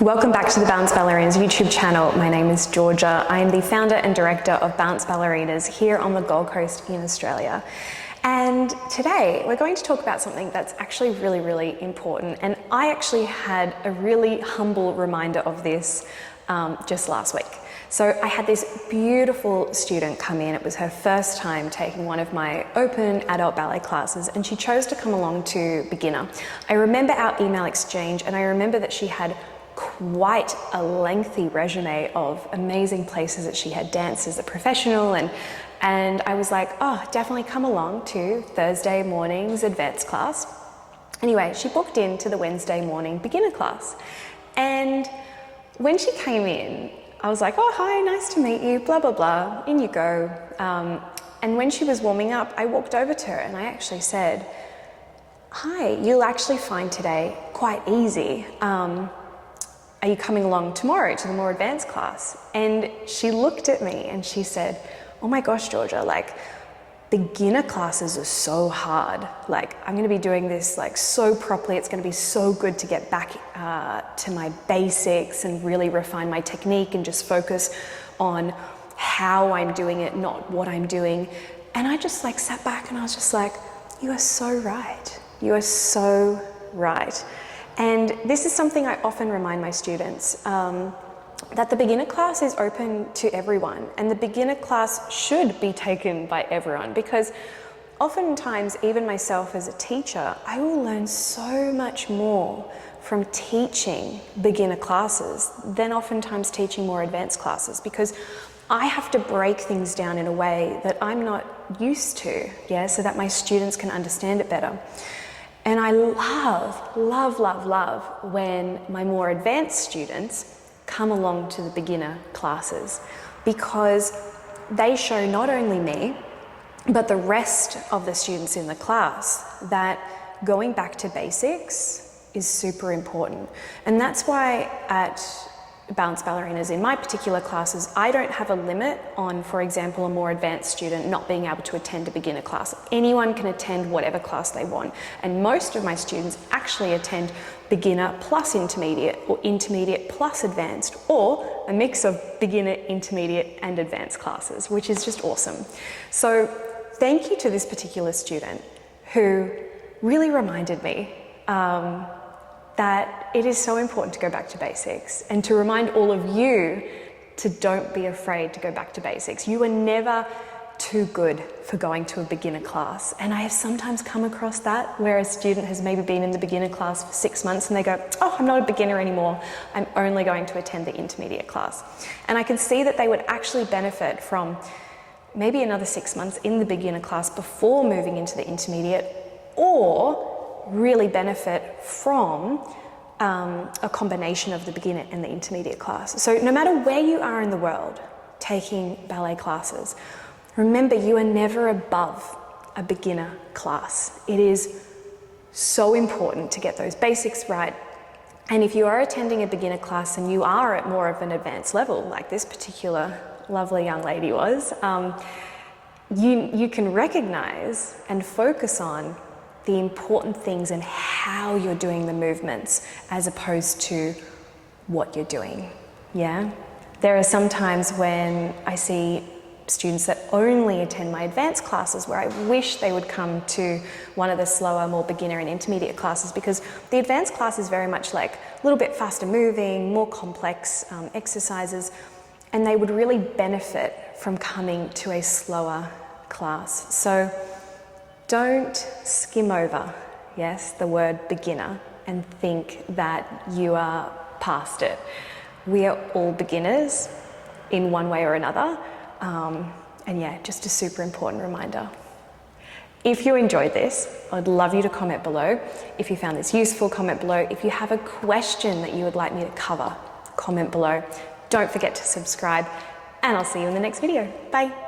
Welcome back to the Balanced Ballerinas YouTube channel. My name is Georgia. I am the founder and director of Balanced Ballerinas here on the Gold Coast in Australia. And today we're going to talk about something that's actually really important. And I actually had a really humble reminder of this just last week. So I had this beautiful student come in. It was her first time taking one of my open adult ballet classes, and she chose to come along to beginner. I remember our email exchange, and I remember that she had quite a lengthy resume of amazing places that she had danced as a professional, and I was like, oh, definitely come along to Thursday morning's advanced class. Anyway, she booked into the Wednesday morning beginner class, and when she came in, I was like, oh, hi, nice to meet you, blah, blah, blah, in you go. And when she was warming up, I walked over to her and I actually said, hi, you'll actually find today quite easy. Are you coming along tomorrow to the more advanced class? And she looked at me and she said, oh my gosh, Georgia, like beginner classes are so hard. Like I'm gonna be doing this like so properly. It's gonna be so good to get back to my basics and really refine my technique and just focus on how I'm doing it, not what I'm doing. And I just like sat back and I was just like, you are so right. You are so right. And this is something I often remind my students, that the beginner class is open to everyone, and the beginner class should be taken by everyone, because oftentimes, even myself as a teacher, I will learn so much more from teaching beginner classes than oftentimes teaching more advanced classes, because I have to break things down in a way that I'm not used to, so that my students can understand it better. And I love when my more advanced students come along to the beginner classes, because they show not only me, but the rest of the students in the class that going back to basics is super important. And that's why at Balanced Ballerinas, in my particular classes, I don't have a limit on, for example, a more advanced student not being able to attend a beginner class. Anyone can attend whatever class they want. And most of my students actually attend beginner plus intermediate, or intermediate plus advanced, or a mix of beginner, intermediate, and advanced classes, which is just awesome. So thank you to this particular student who really reminded me that it is so important to go back to basics, and to remind all of you to don't be afraid to go back to basics. You are never too good for going to a beginner class. And I have sometimes come across that where a student has maybe been in the beginner class for 6 months and they go, oh, I'm not a beginner anymore. I'm only going to attend the intermediate class. And I can see that they would actually benefit from maybe another 6 months in the beginner class before moving into the intermediate, or really benefit from a combination of the beginner and the intermediate class. So no matter where you are in the world taking ballet classes, remember you are never above a beginner class. It is so important to get those basics right. And if you are attending a beginner class and you are at more of an advanced level, like this particular lovely young lady was, you can recognize and focus on the important things and how you're doing the movements as opposed to what you're doing, There are some times when I see students that only attend my advanced classes where I wish they would come to one of the slower, more beginner and intermediate classes, because the advanced class is very much like a little bit faster moving, more complex exercises, and they would really benefit from coming to a slower class. So don't skim over, the word beginner and think that you are past it. We are all beginners in one way or another. And just a super important reminder. If you enjoyed this, I'd love you to comment below. If you found this useful, comment below. If you have a question that you would like me to cover, comment below. Don't forget to subscribe, and I'll see you in the next video. Bye.